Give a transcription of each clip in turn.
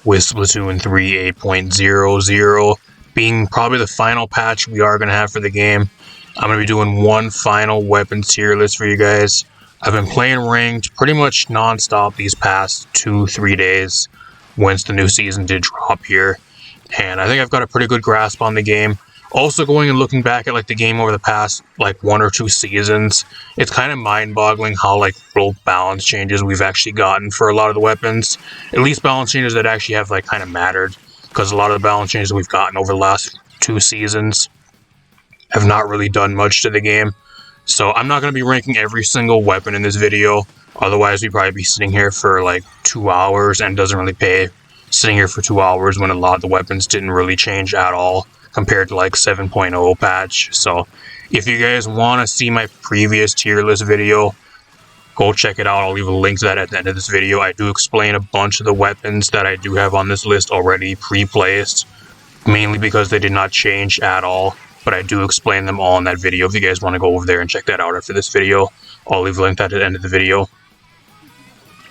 with Splatoon 3 8.0.0 being probably the final patch we are going to have for the game. I'm going to be doing one final weapons tier list for you guys. I've been playing ranked pretty much non-stop these past 2-3 days once the new season did drop here, and I think I've got a pretty good grasp on the game. Also going and looking back at like the game over the past like 1 or 2 seasons, it's kind of mind-boggling how like little balance changes we've actually gotten for a lot of the weapons. At least balance changes that actually have like kind of mattered, because a lot of the balance changes we've gotten over the last 2 seasons have not really done much to the game. So I'm not going to be ranking every single weapon in this video, otherwise we'd probably be sitting here for like 2 hours, and it doesn't really pay sitting here for 2 hours when a lot of the weapons didn't really change at all compared to like 7.0 patch. So if you guys want to see my previous tier list video, go check it out. I'll leave a link to that at the end of this video. I do explain a bunch of the weapons that I do have on this list already pre-placed, mainly because they did not change at all, but I do explain them all in that video. If you guys want to go over there and check that out after this video, I'll leave a link to that at the end of the video.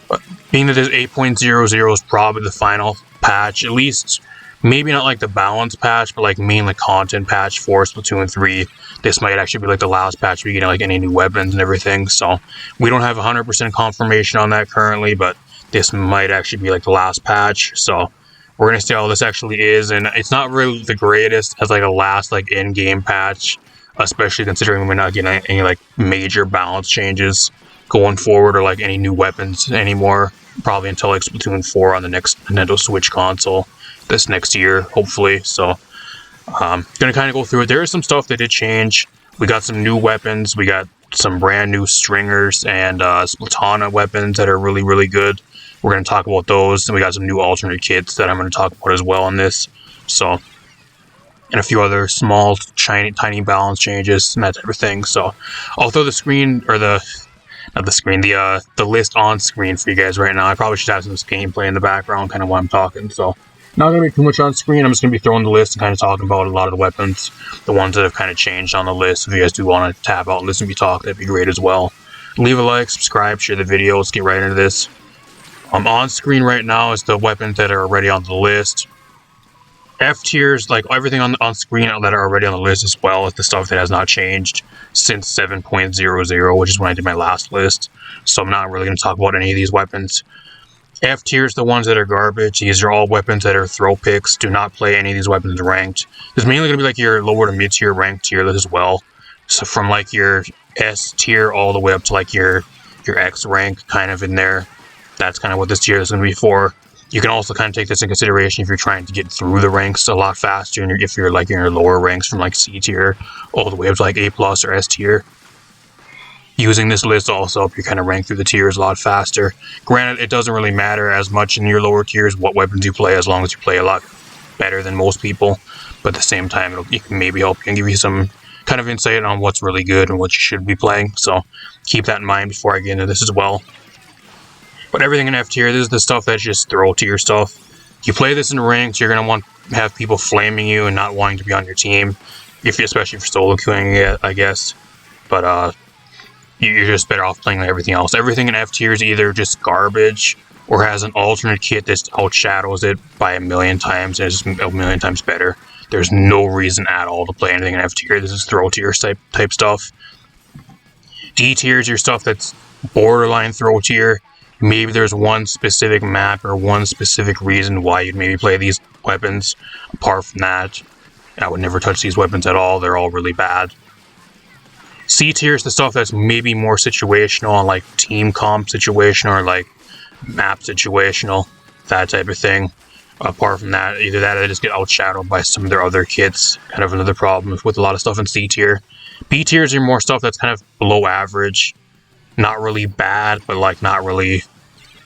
But being that this 8.0.0 is probably the final patch, at least maybe not like the balance patch, but like mainly content patch for Splatoon 3. This might actually be like the last patch we get like any new weapons and everything. So we don't have 100% confirmation on that currently, but this might actually be like the last patch. So we're gonna see how this actually is, and it's not really the greatest as like a last like in-game patch, especially considering we're not getting any like major balance changes going forward or like any new weapons anymore. Probably until like Splatoon 4 on the next Nintendo Switch console this next year, hopefully. So gonna kind of go through it. There is some stuff that did change. We got some new weapons. We got some brand new stringers and Splatana weapons that are really good. We're going to talk about those, and we got some new alternate kits that I'm going to talk about as well on this. So, and a few other small, tiny balance changes and that type of thing. So, I'll throw the screen, or the list on screen for you guys right now. I probably should have some gameplay in the background, kind of while I'm talking. So, not going to be too much on screen. I'm just going to be throwing the list and kind of talking about a lot of the weapons, the ones that have kind of changed on the list. If you guys do want to tab out and listen to me talk, that'd be great as well. Leave a like, subscribe, share the video. Let's get right into this. On screen right now is the weapons that are already on the list. F tiers, like everything on screen that are already on the list as well, is the stuff that has not changed since 7.0.0, which is when I did my last list. So I'm not really going to talk about any of these weapons. F tiers, the ones that are garbage. These are all weapons that are throw picks. Do not play any of these weapons ranked. This is mainly going to be like your lower to mid tier ranked tier list as well. So from like your S tier all the way up to like your X rank kind of in there. That's kind of what this tier is going to be for. You can also kind of take this in consideration if you're trying to get through the ranks a lot faster, and if you're like in your lower ranks from like C tier all the way up to like A+ or S tier. Using this list also help you kind of rank through the tiers a lot faster. Granted, it doesn't really matter as much in your lower tiers what weapons you play, as long as you play a lot better than most people. But at the same time, it can maybe help you and give you some kind of insight on what's really good and what you should be playing. So keep that in mind before I get into this as well. But everything in F tier, this is the stuff that's just throw tier stuff. If you play this in ranked, you're going to have people flaming you and not wanting to be on your team, especially for solo queuing it, I guess. But you're just better off playing like everything else. Everything in F tier is either just garbage or has an alternate kit that outshadows it by a million times and is just a million times better. There's no reason at all to play anything in F tier. This is throw tier type stuff. D tier is your stuff that's borderline throw tier. Maybe there's one specific map or one specific reason why you'd maybe play these weapons. Apart from that, I would never touch these weapons at all. They're all really bad. C tier is the stuff that's maybe more situational, like team comp situational or like map situational, that type of thing. Apart from that, either that or they just get outshadowed by some of their other kits. Kind of another problem with a lot of stuff in C tier. B tiers are more stuff that's kind of below average. Not really bad, but like not really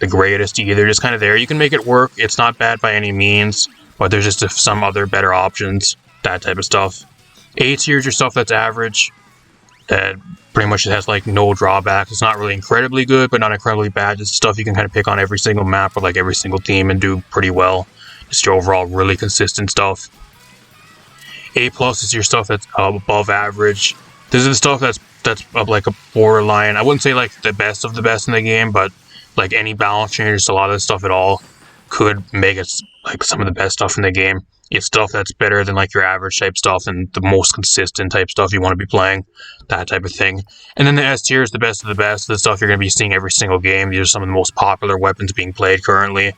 the greatest either. Just kind of there. You can make it work. It's not bad by any means, but there's just some other better options. That type of stuff. A tier is your stuff that's average. That pretty much has like no drawbacks. It's not really incredibly good, but not incredibly bad. It's stuff you can kind of pick on every single map or like every single team and do pretty well. Just your overall really consistent stuff. A+ is your stuff that's above average. This is the stuff that's like a borderline. I wouldn't say like the best of the best in the game, but like any balance changes, a lot of this stuff at all. could make it like some of the best stuff in the game. It's stuff that's better than like your average type stuff and the most consistent type stuff you want to be playing, that type of thing. And then the S tier is the best of the best, the stuff you're going to be seeing every single game. These are some of the most popular weapons being played currently,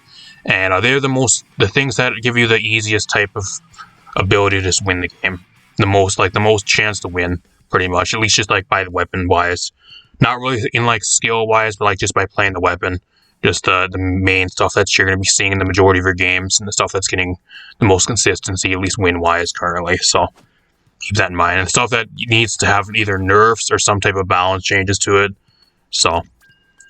and they're the things that give you the easiest type of ability to just win the game, the most chance to win, pretty much, at least just like by the weapon wise, not really in like skill wise, but like just by playing the weapon. Just the main stuff that you're going to be seeing in the majority of your games, and the stuff that's getting the most consistency, at least win-wise currently. So keep that in mind. And stuff that needs to have either nerfs or some type of balance changes to it. So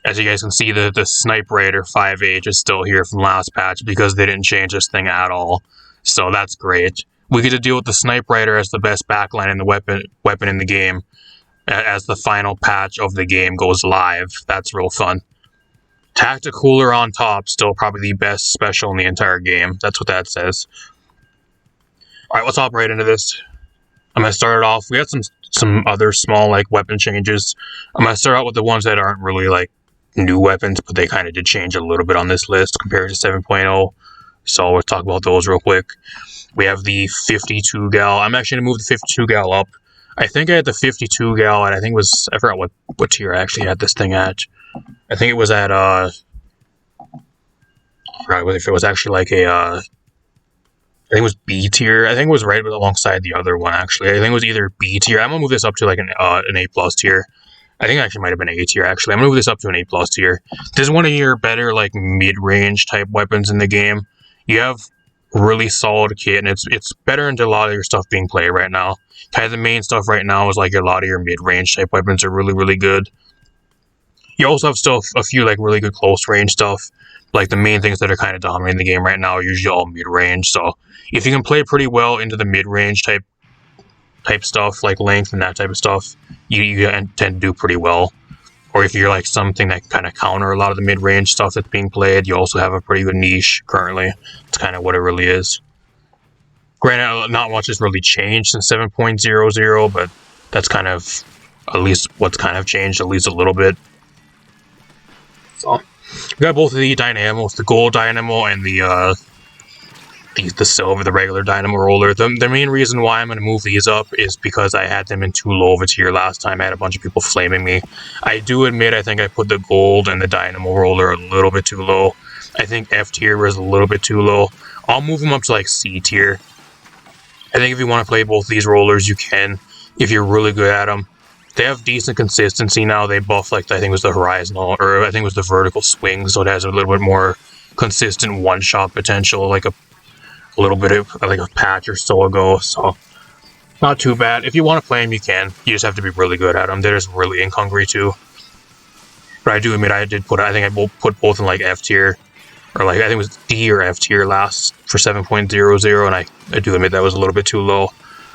as you guys can see, the Snipe Raider 5H is still here from last patch because they didn't change this thing at all. So that's great. We get to deal with the Snipe Raider as the best backline in the weapon in the game as the final patch of the game goes live. That's real fun. Tacticooler on top, still probably the best special in the entire game. That's what that says. Alright, let's hop right into this. I'm going to start it off. We had some other small like weapon changes. I'm going to start out with the ones that aren't really like new weapons, but they kind of did change a little bit on this list compared to 7.0. So we'll talk about those real quick. We have the 52 gal. I'm actually going to move the 52 gal up. I think I had the 52 gal, and I forgot what tier I actually had this thing at. I think it was at, I forgot if it was actually like a, I think it was B tier. I think it was right alongside the other one, actually. I think it was either B tier. I'm going to move this up to like an A+ tier. I think it actually might have been A tier, actually. I'm going to move this up to an A+ tier. This is one of your better, like, mid-range type weapons in the game. You have really solid kit, and it's better than a lot of your stuff being played right now. Kind of the main stuff right now is, like, a lot of your mid-range type weapons are really, really good. You also have still a few like really good close range stuff. Like the main things that are kind of dominating the game right now are usually all mid range. So if you can play pretty well into the mid range type stuff, like length and that type of stuff, you tend to do pretty well. Or if you're like something that kind of counter a lot of the mid range stuff that's being played, you also have a pretty good niche currently. It's kind of what it really is. Granted, not much has really changed since 7.00, but that's kind of at least what's kind of changed, at least a little bit. So, we got both of the dynamos, the gold dynamo and the silver, the regular dynamo roller. The main reason why I'm going to move these up is because I had them in too low of a tier last time. I had a bunch of people flaming me. I do admit I think I put the gold and the dynamo roller a little bit too low. I think F tier was a little bit too low. I'll move them up to like C tier. I think if you want to play both these rollers, you can, if you're really good at them. They have decent consistency now. They buff, like, I think it was the horizontal, or I think it was the vertical swing, so it has a little bit more consistent one-shot potential, like a little bit of, like a patch or so ago, so not too bad. If you want to play them, you can. You just have to be really good at them. They're just really ink hungry, too. But I do admit I think I put both in, like, F tier, or, like, I think it was D or F tier last for 7.00, and I do admit that was a little bit too low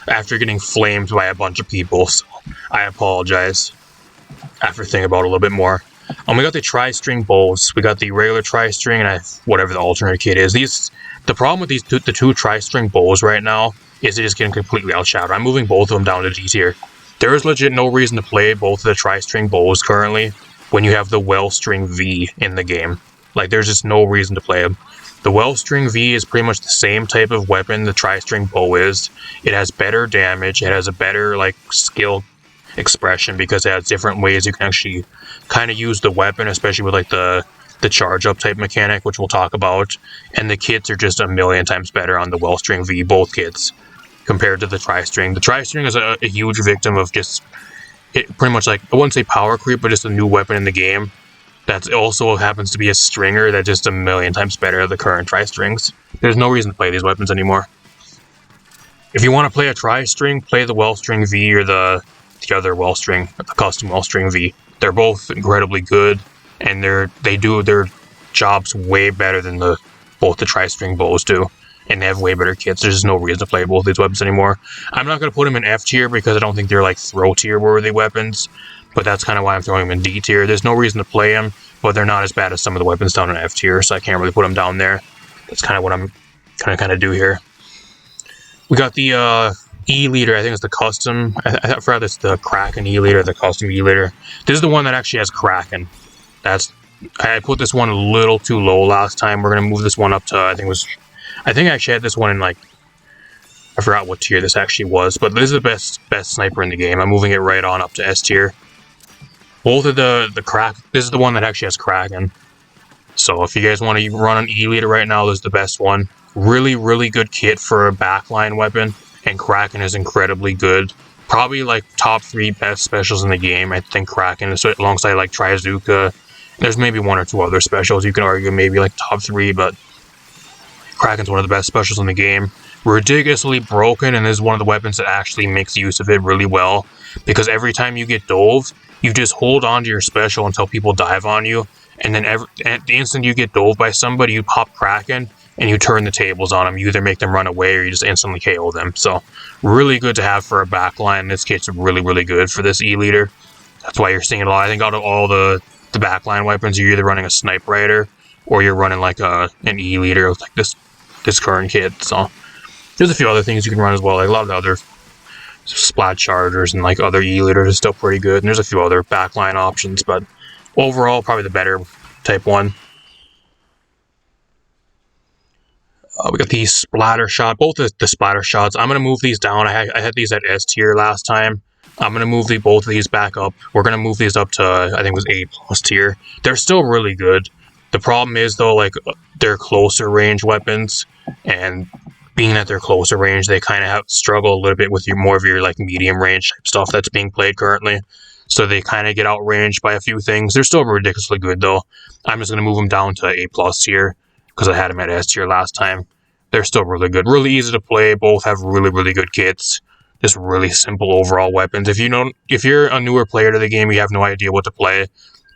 after getting flamed by a bunch of people, so I apologize after thinking about it a little bit more. We got the tri-string bows. We got the regular tri-string and whatever the alternate kit is. The problem with the two tri-string bows right now is they're just getting completely outshadowed. I'm moving both of them down to D tier. There is legit no reason to play both of the tri-string bows currently when you have the well-string V in the game. Like, there's just no reason to play them. The well-string V is pretty much the same type of weapon the tri-string bow is. It has better damage. It has a better, like, skill expression because it has different ways you can actually kind of use the weapon, especially with, like, the charge-up type mechanic, which we'll talk about. And the kits are just a million times better on the well-string V, both kits, compared to the tri-string. The tri-string is a huge victim of just, pretty much, like, I wouldn't say power creep, but just a new weapon in the game. That also happens to be a stringer that's just a million times better than the current tri-strings. There's no reason to play these weapons anymore. If you want to play a tri-string, play the well-string V or the other well-string, the custom well-string V. They're both incredibly good, and they do their jobs way better than both the tri-string bows do, and they have way better kits. There's just no reason to play both these weapons anymore. I'm not going to put them in F tier because I don't think they're like throw tier worthy weapons. But that's kind of why I'm throwing them in D tier. There's no reason to play them, but they're not as bad as some of the weapons down in F tier, so I can't really put them down there. That's kind of what I'm going to kind of do here. We got the E-liter. I think it's the custom. I forgot it's the Kraken E-liter, the custom E-liter. This is the one that actually has Kraken. That's I put this one a little too low last time. We're gonna move this one up to, I think I actually had this one in like, I forgot what tier this actually was, but this is the best sniper in the game. I'm moving it right on up to S tier. Both of the crack, this is the one that actually has Kraken. So if you guys want to run an E-Leader right now, this is the best one. Really, really good kit for a backline weapon, and Kraken is incredibly good. Probably like top 3 best specials in the game. I think Kraken is alongside like Trizuka. There's maybe 1 or 2 other specials you can argue maybe like top 3, but Kraken's one of the best specials in the game. Ridiculously broken, and is one of the weapons that actually makes use of it really well. Because every time you get dove, you just hold on to your special until people dive on you, and then at the instant you get dove by somebody, you pop Kraken, and you turn the tables on them. You either make them run away, or you just instantly KO them. So, really good to have for a backline. This kit's really, really good for this E-Leader. That's why you're seeing it a lot. I think out of all the backline weapons, you're either running a Snipe Rider, or you're running like an E-Leader with like this current kit. So, there's a few other things you can run as well. Like a lot of the other Splat Chargers and like other E-Leaders are still pretty good. And there's a few other backline options, but overall, probably the better type one. We got the Splatter Shot, both the Splatter Shots. I'm going to move these down. I had these at S tier last time. I'm going to move both of these back up. We're going to move these up to, I think it was A+ tier. They're still really good. The problem is, though, like, they're closer range weapons, and being that they're closer range, they kind of have struggle a little bit with more of your like medium range type stuff that's being played currently. So they kind of get outranged by a few things. They're still ridiculously good though. I'm just gonna move them down to A+ tier because I had them at S tier last time. They're still really good, really easy to play. Both have really, really good kits. Just really simple overall weapons. If you're a newer player to the game, you have no idea what to play.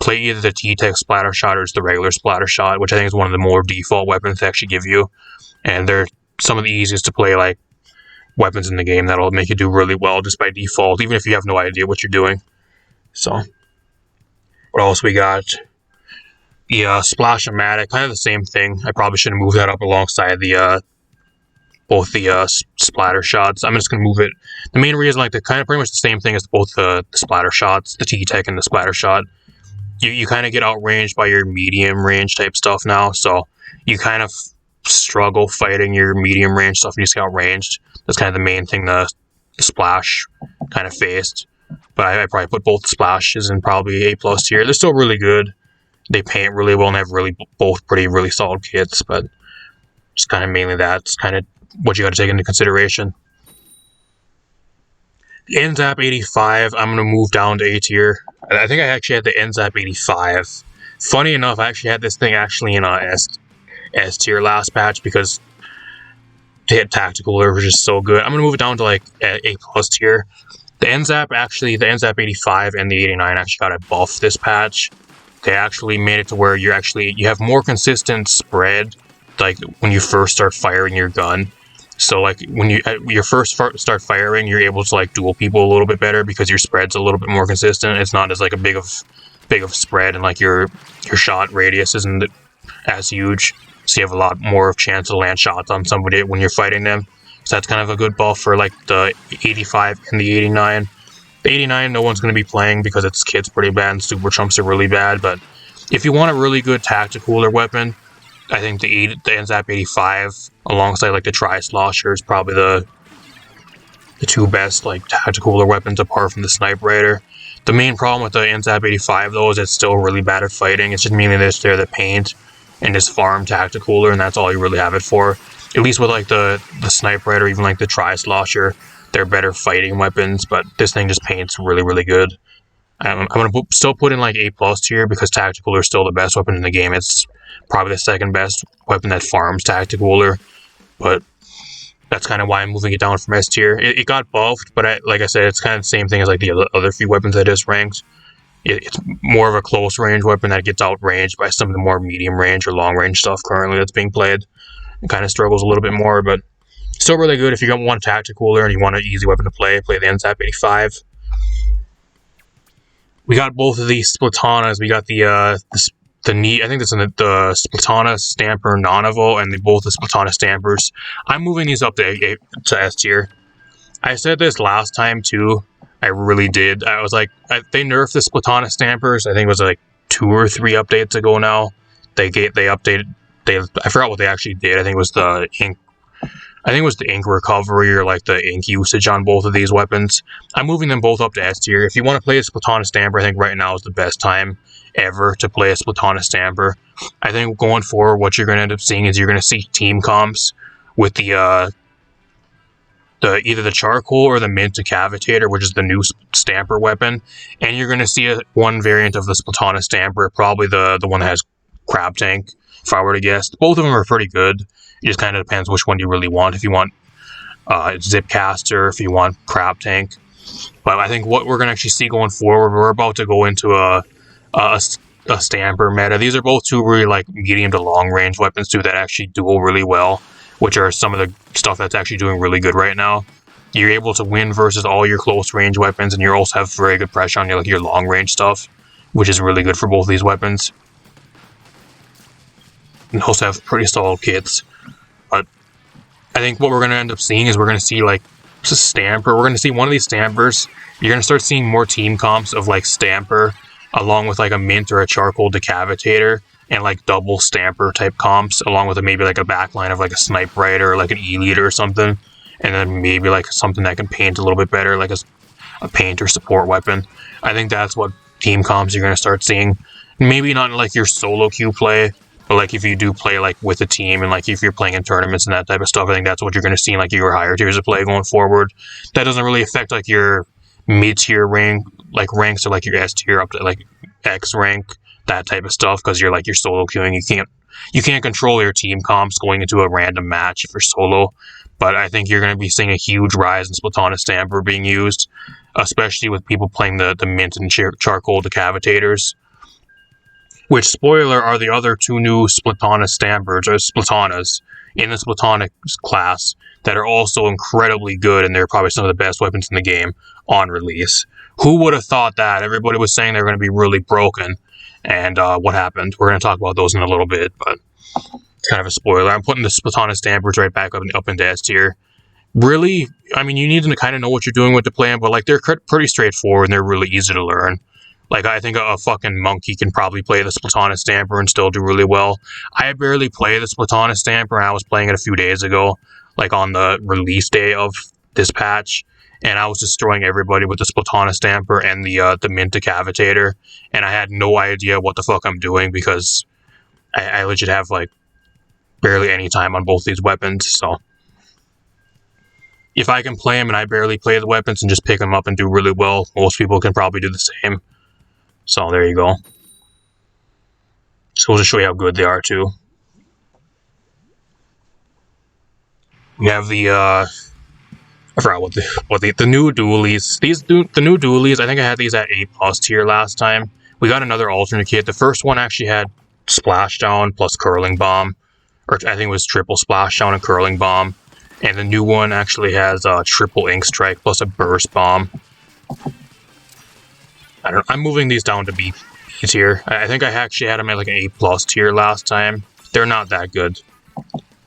Play either the T-Tech Splatter Shot or the regular Splatter Shot, which I think is one of the more default weapons to actually give you. And they're some of the easiest to play like weapons in the game that'll make you do really well just by default, even if you have no idea what you're doing. So, what else we got? The Splash-O-Matic, kind of the same thing. I probably should have moved that up alongside the both the Splatter Shots. I'm just gonna move it. The main reason, like, they're kind of pretty much the same thing as both the Splatter Shots, the T-Tech and the Splatter Shot. You kind of get outranged by your medium range type stuff now, so you kind of struggle fighting your medium range stuff and you just get outranged. That's kind of the main thing the Splash kind of faced. But I probably put both Splashes in probably A+ tier. They're still really good. They paint really well and have both really solid kits, but just kind of mainly that's kind of what you got to take into consideration. The NZAP 85, I'm going to move down to A tier. I think I actually had the NZAP 85. Funny enough, I actually had this thing actually in S tier last patch because they had tactical, which is so good. I'm going to move it down to like A+ tier. The NZAP 85 and the 89 actually got a buff this patch. They actually made it to where you have more consistent spread, like when you first start firing your gun. So like when you first start firing, you're able to like duel people a little bit better because your spread's a little bit more consistent. It's not as like a big of spread, and like your shot radius isn't as huge. So you have a lot more of chance to land shots on somebody when you're fighting them. So that's kind of a good buff for like the 85 and the 89. The 89, no one's going to be playing because its kit's pretty bad and super chumps are really bad. But if you want a really good tactical weapon, I think the NZAP 85 alongside like the Tri-Slosher is probably the two best like tactical weapons apart from the Snipe Rider. The main problem with the NZAP 85 though is it's still really bad at fighting. It's just mainly there to paint and just farm tactical, and that's all you really have it for. At least with like the Snipe Rider, even like the Tri-Slosher, they're better fighting weapons, but this thing just paints really, really good. I'm going to still put in like A+ tier because tactical are still the best weapon in the game. It's probably the second best weapon that farms tactical, but that's kind of why I'm moving it down from S tier. It got buffed, but like I said, it's kind of the same thing as like the other few weapons I just ranked. It's more of a close range weapon that gets outranged by some of the more medium range or long range stuff currently that's being played. It kind of struggles a little bit more, but still really good if you don't want a tactical and you want an easy weapon to play the NZAP 85. We got both of these Splatanas. We got the knee. I think that's the Splatana Stamper Nanivo and both the Splatana Stampers. I'm moving these up to S tier. I said this last time too. I really did. I was like, they nerfed the Splatana Stampers. I think it was like 2 or 3 updates ago now. They updated. I forgot what they actually did. I think it was the ink. I think it was the ink recovery or like the ink usage on both of these weapons. I'm moving them both up to S tier. If you want to play a Splatana Stamper, I think right now is the best time ever to play a Splatana Stamper. I think going forward, what you're going to end up seeing is you're going to see team comps with the either the charcoal or the mint decapitator, which is the new Stamper weapon, and you're going to see one variant of the Splatana Stamper, probably the one that has Crab Tank, if I were to guess. Both of them are pretty good. It just kind of depends which one you really want. If you want Zipcaster, if you want Crab Tank. But I think what we're going to actually see going forward, we're about to go into a Stamper meta. These are both two really like medium to long range weapons too that actually duel really well, which are some of the stuff that's actually doing really good right now. You're able to win versus all your close range weapons, and you also have very good pressure on your long range stuff, which is really good for both these weapons. And also have pretty solid kits. But I think what we're going to end up seeing is we're going to see like a Stamper. We're going to see one of these Stampers. You're going to start seeing more team comps of like Stamper along with like a mint or a charcoal decapitator, and like double Stamper type comps along with maybe like a backline of like a Snipe Rider or like an E-Leader or something, and then maybe like something that can paint a little bit better, like a paint or support weapon. I think that's what team comps you're going to start seeing. Maybe not like your solo queue play, but like if you do play like with a team and like if you're playing in tournaments and that type of stuff, I think that's what you're going to see in like your higher tiers of play going forward. That doesn't really affect like your mid-tier ranks or like your S tier up to like X rank, that type of stuff, because you're solo queuing. You can't control your team comps going into a random match if you're solo. But I think you're going to be seeing a huge rise in Splatana Stamper being used, especially with people playing the mint and charcoal decapitators. Which, spoiler, are the other two new Splatana Stampers, or Splatanas, in the Splatana class that are also incredibly good, and they're probably some of the best weapons in the game on release. Who would have thought that? Everybody was saying they're going to be really broken, and what happened? We're going to talk about those in a little bit, but it's kind of a spoiler. I'm putting the Splatana Stampers right back up into S tier. Really, I mean, you need to kind of know what you're doing with the plan, but like they're pretty straightforward and they're really easy to learn. Like, I think a fucking monkey can probably play the Splatana Stamper and still do really well. I barely play the Splatana Stamper, and I was playing it a few days ago, like on the release day of this patch, and I was destroying everybody with the Splatana Stamper and the Mint Decapitator, and I had no idea what the fuck I'm doing because I legit have, like, barely any time on both these weapons, so if I can play them and I barely play the weapons and just pick them up and do really well, most people can probably do the same. So there you go. So we'll just show you how good they are too. We have the I forgot what the new dualies. The new dualies. I think I had these at 8+ tier last time. We got another alternate kit. The first one actually had Splashdown plus Curling Bomb, or I think it was triple Splashdown and Curling Bomb. And the new one actually has triple Ink Strike plus a Burst Bomb. I'm moving these down to B tier. I think I actually had them at like an 8+ tier last time. They're not that good.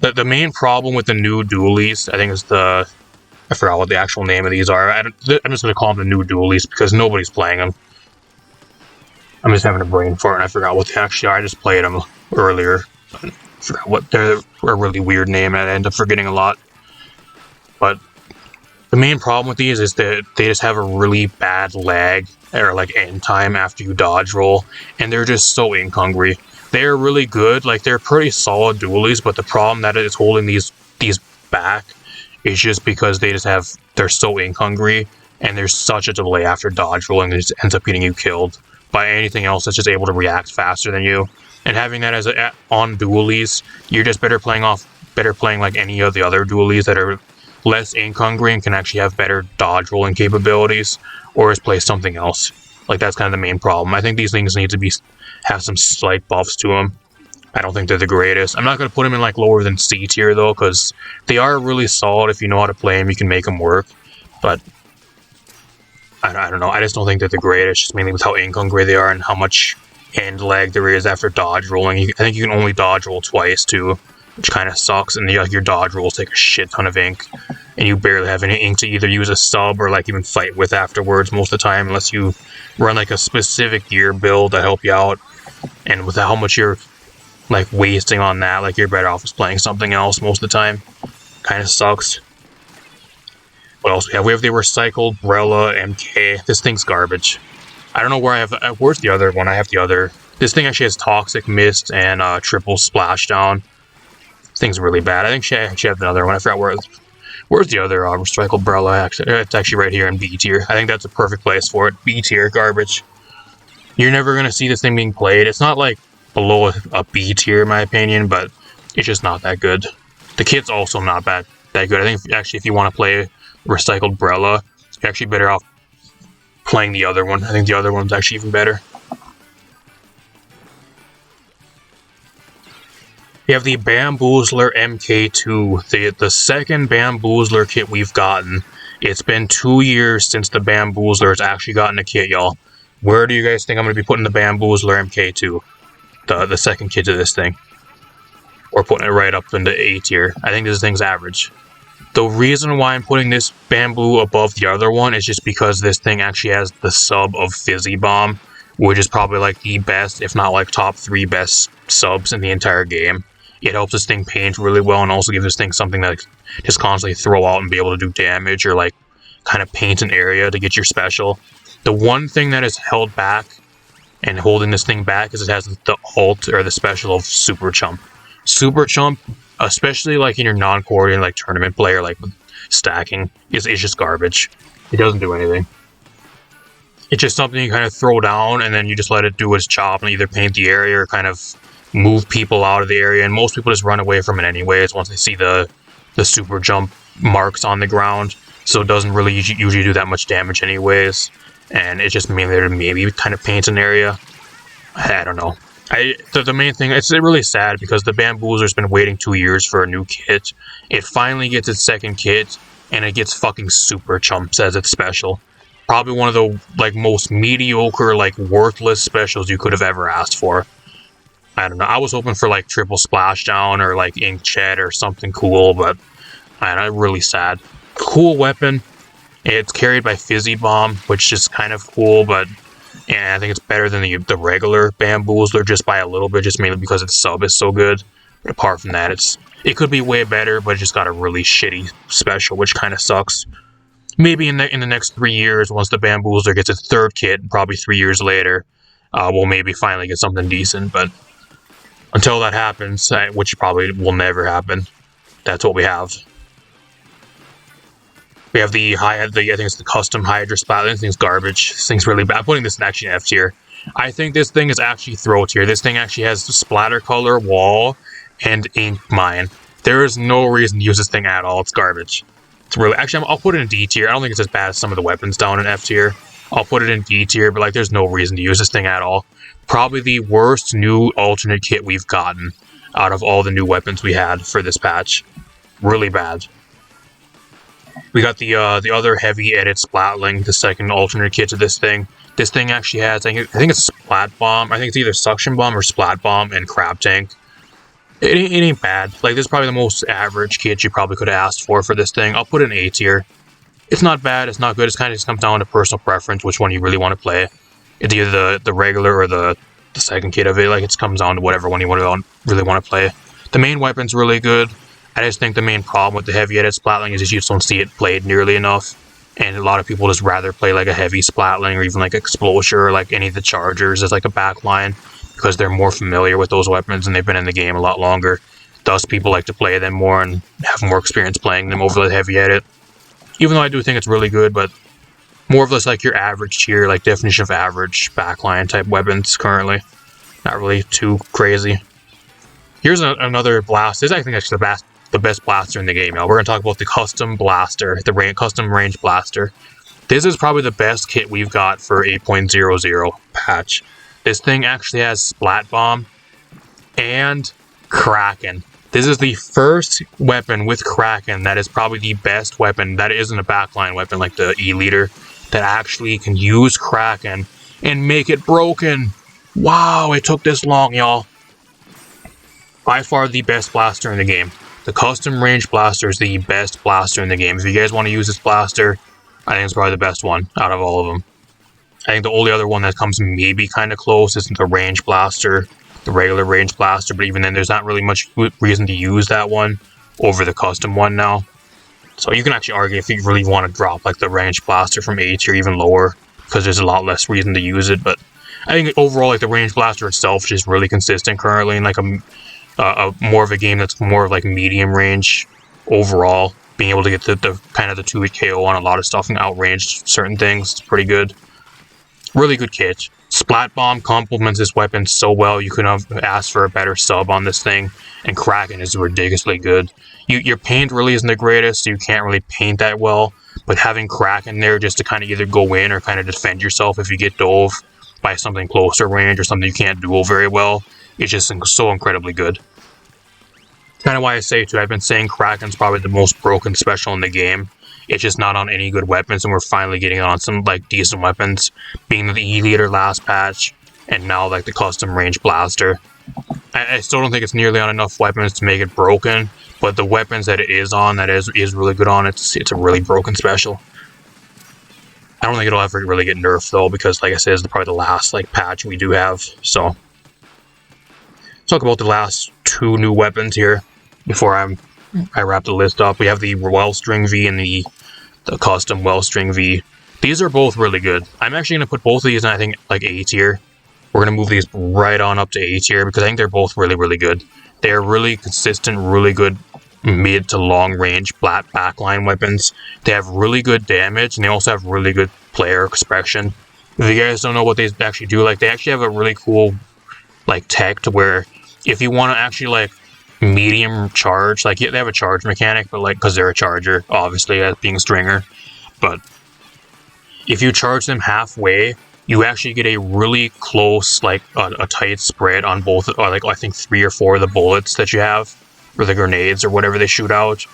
The main problem with the new dualies, I think, is I forgot what the actual name of these are. I'm just going to call them the new dualies because nobody's playing them. I'm just having a brain fart and I forgot what they actually are. I just played them earlier. I forgot what they're a really weird name and I end up forgetting a lot. But the main problem with these is that they just have a really bad lag or like end time after you dodge roll, and they're just so ink hungry. They're really good, like they're pretty solid dualies, but the problem that is holding these back is just because they're so ink hungry, and there's such a delay after dodge rolling, it just ends up getting you killed by anything else that's just able to react faster than you. And having that as on dualies, you're just better playing like any of the other dualies that are less ink hungry and can actually have better dodge rolling capabilities, or just play something else. Like, that's kind of the main problem. I think these things need to have some slight buffs to them. I don't think they're the greatest. I'm not going to put them in like lower than C tier though, because they are really solid. If you know how to play them, you can make them work. But I don't know. I just don't think they're the greatest, just mainly with how ink hungry they are and how much end lag there is after dodge rolling. I think you can only dodge roll twice too, which kind of sucks, and your dodge rolls take a shit ton of ink, and you barely have any ink to either use a sub or like even fight with afterwards most of the time, unless you run like a specific gear build to help you out. And with how much you're like wasting on that, like you're better off just playing something else most of the time. Kind of sucks. What else we have? We have the recycled Brella MK. This thing's garbage. I don't know where I have. Where's the other one? I have the other. This thing actually has Toxic Mist and triple Splashdown. This thing's really bad. I think she actually has another one. I forgot where's the other recycled Brella. Actually, it's actually right here in B tier. I think that's a perfect place for it. B tier garbage. You're never gonna see this thing being played. It's not like below a B tier in my opinion, but it's just not that good. The kit's also not that good. I think actually if you want to play recycled Brella, you're actually better off playing the other one. I think the other one's actually even better. We have the Bamboozler MK2, the second Bamboozler kit we've gotten. It's been 2 years since the Bamboozler has actually gotten a kit, y'all. Where do you guys think I'm going to be putting the Bamboozler MK2? The second kit to this thing. Or putting it right up into A tier. I think this thing's average. The reason why I'm putting this Bamboo above the other one is just because this thing actually has the sub of Fizzy Bomb, which is probably like the best, if not like top 3 best subs in the entire game. It helps this thing paint really well and also gives this thing something that just constantly throw out and be able to do damage or like kind of paint an area to get your special. The one thing that is held back and holding this thing back is it has the ult or the special of Super Chump. Super Chump, especially like in your non-coordinated like tournament player, like with stacking, is just garbage. It doesn't do anything. It's just something you kind of throw down and then you just let it do its job and either paint the area or kind of move people out of the area. And most people just run away from it anyways once they see the super jump marks on the ground. So it doesn't really usually do that much damage anyways. And it's just mainly there to maybe kind of paint an area. I don't know. The main thing, it's really sad because the Bamboozler's been waiting 2 years for a new kit. It finally gets its second kit, and it gets fucking Super Chumps as its special. Probably one of the like most mediocre, like worthless specials you could have ever asked for. I don't know. I was hoping for like triple Splashdown or like Ink Chet or something cool, but I'm really sad. Cool weapon. It's carried by Fizzy Bomb, which is kind of cool, but yeah, I think it's better than the regular Bamboozler just by a little bit, just mainly because its sub is so good. But apart from that, it could be way better, but it just got a really shitty special, which kind of sucks. Maybe in the next 3 years, once the Bamboozler gets its third kit, probably 3 years later, we'll maybe finally get something decent. But until that happens, which probably will never happen, that's what we have. We have I think it's the custom Hydra Splat. This thing's garbage. This thing's really bad. I'm putting this in actually F tier. I think this thing is actually throw tier. This thing actually has splatter color, wall, and ink mine. There is no reason to use this thing at all. It's garbage. It's really actually I'll put it in D tier. I don't think it's as bad as some of the weapons down in F tier. I'll put it in D tier, but like there's no reason to use this thing at all. Probably the worst new alternate kit we've gotten out of all the new weapons we had for this patch. Really bad. We got the other heavy edit Splatling, the second alternate kit to this thing. This thing actually has, I think it's Splat Bomb. I think it's either Suction Bomb or Splat Bomb and Crab Tank. It ain't bad. Like, this is probably the most average kit you probably could have asked for this thing. I'll put it in A tier. It's not bad, it's not good. It kind of just comes down to personal preference, which one you really want to play. It's either the regular or the second kit of it. Like, it comes down to whatever one you really want to play. The main weapon's really good. I just think the main problem with the heavy edit Splatling is you just don't see it played nearly enough. And a lot of people just rather play like a heavy Splatling or even like Explosure or like any of the Chargers as like a backline because they're more familiar with those weapons and they've been in the game a lot longer. Thus, people like to play them more and have more experience playing them over the heavy edit. Even though I do think it's really good, but more of this like your average tier, like definition of average backline type weapons currently. Not really too crazy. Here's another blast. This is, I think, actually the best blaster in the game, y'all. We're going to talk about the custom blaster, the custom range blaster. This is probably the best kit we've got for 8.0.0 patch. This thing actually has Splat Bomb and Kraken. This is the first weapon with Kraken that is probably the best weapon that isn't a backline weapon like the E-Leader that actually can use Kraken and make it broken. Wow, it took this long, y'all. By far the best blaster in the game. The custom range blaster is the best blaster in the game. If you guys want to use this blaster, I think it's probably the best one out of all of them. I think the only other one that comes maybe kind of close is the range blaster, the regular range blaster, but even then there's not really much reason to use that one over the custom one now. So you can actually argue if you really want to drop like the range blaster from A tier even lower, because there's a lot less reason to use it. But I think overall, like the range blaster itself is just really consistent currently, and like a more of a game that's more like medium range overall. Being able to get the kind of the 2-hit KO on a lot of stuff and outrange certain things, it's pretty good. Really good kit. Splat Bomb complements this weapon so well, you couldn't have asked for a better sub on this thing. And Kraken is ridiculously good. Your paint really isn't the greatest, so you can't really paint that well. But having Kraken there just to kind of either go in or kind of defend yourself if you get dove by something closer range or something you can't duel very well, it's just so incredibly good. Kind of why I say too, I've been saying Kraken's probably the most broken special in the game. It's just not on any good weapons, and we're finally getting it on some like decent weapons, being the E-Leader last patch, and now like the custom range blaster. I still don't think it's nearly on enough weapons to make it broken, but the weapons that it is on, that is really good on, it's a really broken special. I don't think it'll ever really get nerfed though, because like I said, it's probably the last like patch we do have. So let's talk about the last two new weapons here before I wrap the list up. We have the Wellstring V and the custom Wellstring V. These are both really good. I'm actually going to put both of these in, I think, like A tier. We're going to move these right on up to A tier because I think they're both really good. They're really consistent, really good mid to long range flat backline weapons. They have really good damage, and they also have really good player expression. If you guys don't know what they actually do, like they actually have a really cool like tech to where if you want to actually like medium charge, like they have a charge mechanic, but like because they're a charger, obviously as being stringer, but if you charge them halfway, you actually get a really close, like a tight spread on both, or like I think 3 or 4 of the bullets that you have, or the grenades or whatever they shoot out.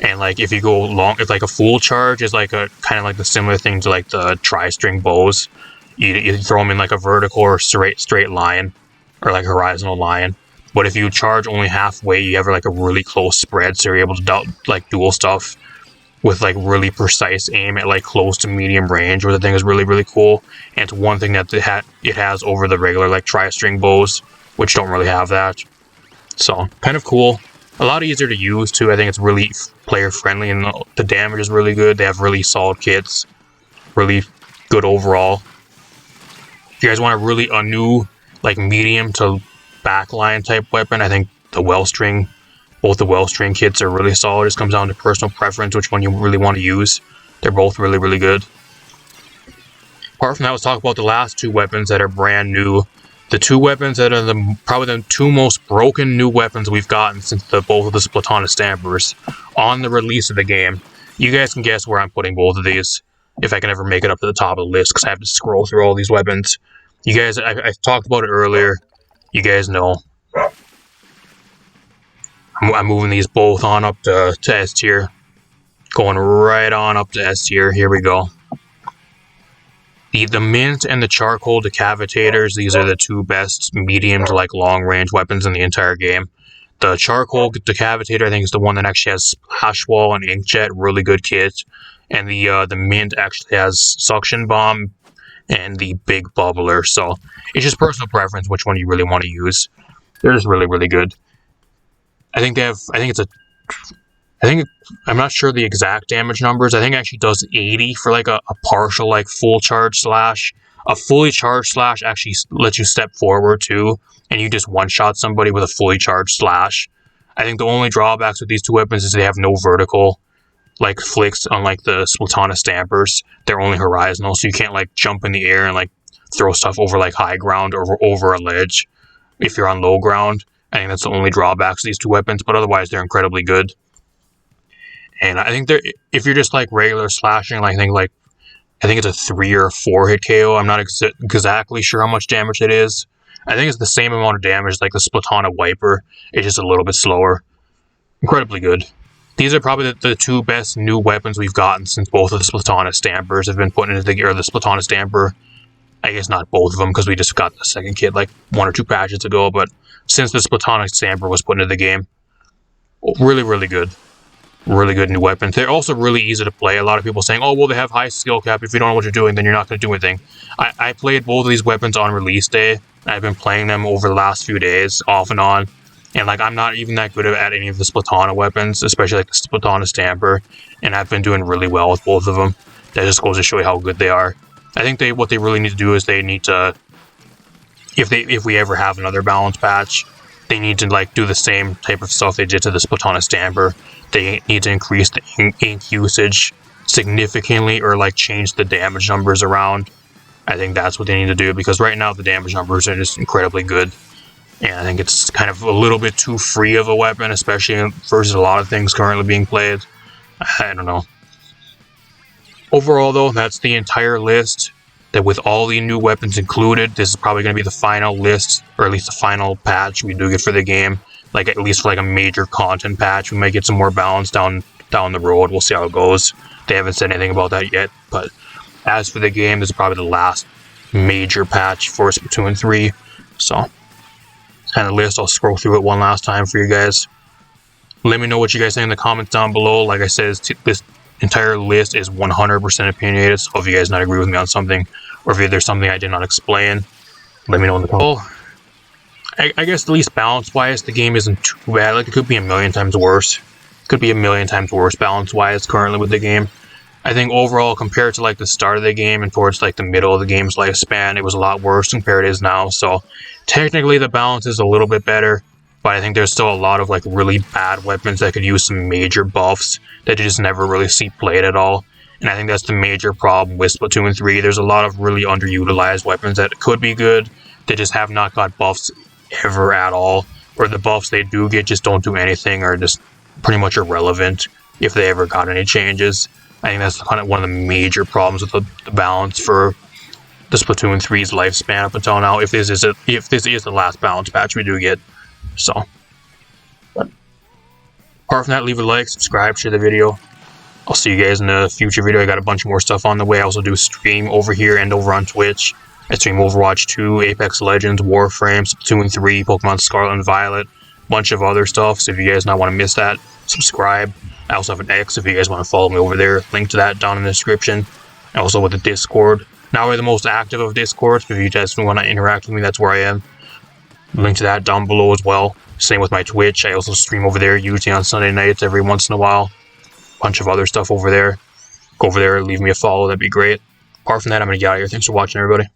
And like if you go long, it's like a full charge is like a kind of like the similar thing to like the tri-string bows. You throw them in like a vertical or straight line, or like horizontal line. But if you charge only halfway, you have like a really close spread, so you're able to like dual stuff with like really precise aim at like close to medium range, where the thing is really cool. And it's one thing that it has over the regular like tri-string bows, which don't really have that. So kind of cool. A lot easier to use too. I think it's really player friendly, and the damage is really good. They have really solid kits, really good overall. If you guys want a new like medium to backline type weapon, I think the Wellstring, both the Wellstring kits are really solid. It just comes down to personal preference, which one you really want to use. They're both really good. Apart from that, let's talk about the last two weapons that are brand new. The two weapons that are probably the two most broken new weapons we've gotten since both of the Splatana Stampers on the release of the game. You guys can guess where I'm putting both of these, if I can ever make it up to the top of the list, because I have to scroll through all these weapons. You guys, I talked about it earlier. You guys know. I'm moving these both on up to S tier. Going right on up to S tier. Here we go. The Mint and the Charcoal Decapitators, these are the two best medium to like long range weapons in the entire game. The Charcoal Decapitator, I think, is the one that actually has Splash Wall and Inkjet, really good kit. And the Mint actually has Suction Bomb and the Big Bubbler. So it's just personal preference which one you really want to use. They're just really good. I'm not sure the exact damage numbers. I think it actually does 80 for like a partial like full charge slash. A fully charged slash actually lets you step forward too, and you just one-shot somebody with a fully charged slash. I think the only drawbacks with these two weapons is they have no vertical like flicks, unlike the Splatana Stampers. They're only horizontal, so you can't like jump in the air and like throw stuff over like high ground or over a ledge if you're on low ground. I think that's the only drawbacks of these two weapons, but otherwise they're incredibly good. And I think if you're just like regular slashing, like I think it's a 3 or 4 hit KO. I'm not exactly sure how much damage it is. I think it's the same amount of damage like the Splatana Wiper. It's just a little bit slower. Incredibly good. These are probably the two best new weapons we've gotten since both of the Splatana Stampers have been put into the Splatana Stamper. I guess not both of them, because we just got the second kit like 1 or 2 patches ago, but since the Splatana Stamper was put into the game, really good. Really good new weapons. They're also really easy to play. A lot of people saying, oh, well, they have high skill cap. If you don't know what you're doing, then you're not going to do anything. I played both of these weapons on release day. I've been playing them over the last few days, off and on. And, like, I'm not even that good at any of the Splatana weapons, especially, like, the Splatana Stamper. And I've been doing really well with both of them. That just goes to show you how good they are. I think what they really need to do is they need to, if we ever have another balance patch, they need to, like, do the same type of stuff they did to the Splatana Stamper. They need to increase the ink usage significantly, or, like, change the damage numbers around. I think that's what they need to do, because right now the damage numbers are just incredibly good. And I think it's kind of a little bit too free of a weapon, especially versus a lot of things currently being played. I don't know. Overall, though, that's the entire list. That with all the new weapons included, this is probably going to be the final list, or at least the final patch we do get for the game. Like, at least for like a major content patch. We might get some more balance down the road. We'll see how it goes. They haven't said anything about that yet. But as for the game, this is probably the last major patch for Splatoon 3. So, kind of list. I'll scroll through it one last time for you guys. Let me know what you guys think in the comments down below. Like I said, this entire list is 100% opinionated. So if you guys not agree with me on something, or if there's something I did not explain, let me know in the comments. Well, I guess at least balance-wise, the game isn't too bad. Like, it could be a million times worse. It could be a million times worse balance-wise currently with the game. I think overall, compared to like the start of the game and towards like the middle of the game's lifespan, it was a lot worse than where it is now. So technically the balance is a little bit better, but I think there's still a lot of like really bad weapons that could use some major buffs that you just never really see played at all. And I think that's the major problem with Splatoon 3. There's a lot of really underutilized weapons that could be good, that just have not got buffs ever at all. Or the buffs they do get just don't do anything, or just pretty much irrelevant if they ever got any changes. I think that's kind of one of the major problems with the balance for the Splatoon 3's lifespan up until now, if this is the last balance patch we do get. So, but apart from that, leave a like, subscribe, share the video. I'll see you guys in a future video. I got a bunch more stuff on the way. I also do stream over here and over on Twitch. I stream Overwatch 2, Apex Legends, Warframe, Splatoon 3, Pokemon Scarlet and Violet, a bunch of other stuff. So if you guys not want to miss that, subscribe. I also have an X if you guys want to follow me over there. Link to that down in the description. Also with the Discord. Now we're the most active of Discords. If you guys want to interact with me, that's where I am. Link to that down below as well. Same with my Twitch. I also stream over there, usually on Sunday nights every once in a while. Bunch of other stuff over there. Go over there, leave me a follow, that'd be great. Apart from that, I'm going to get out of here. Thanks for watching, everybody.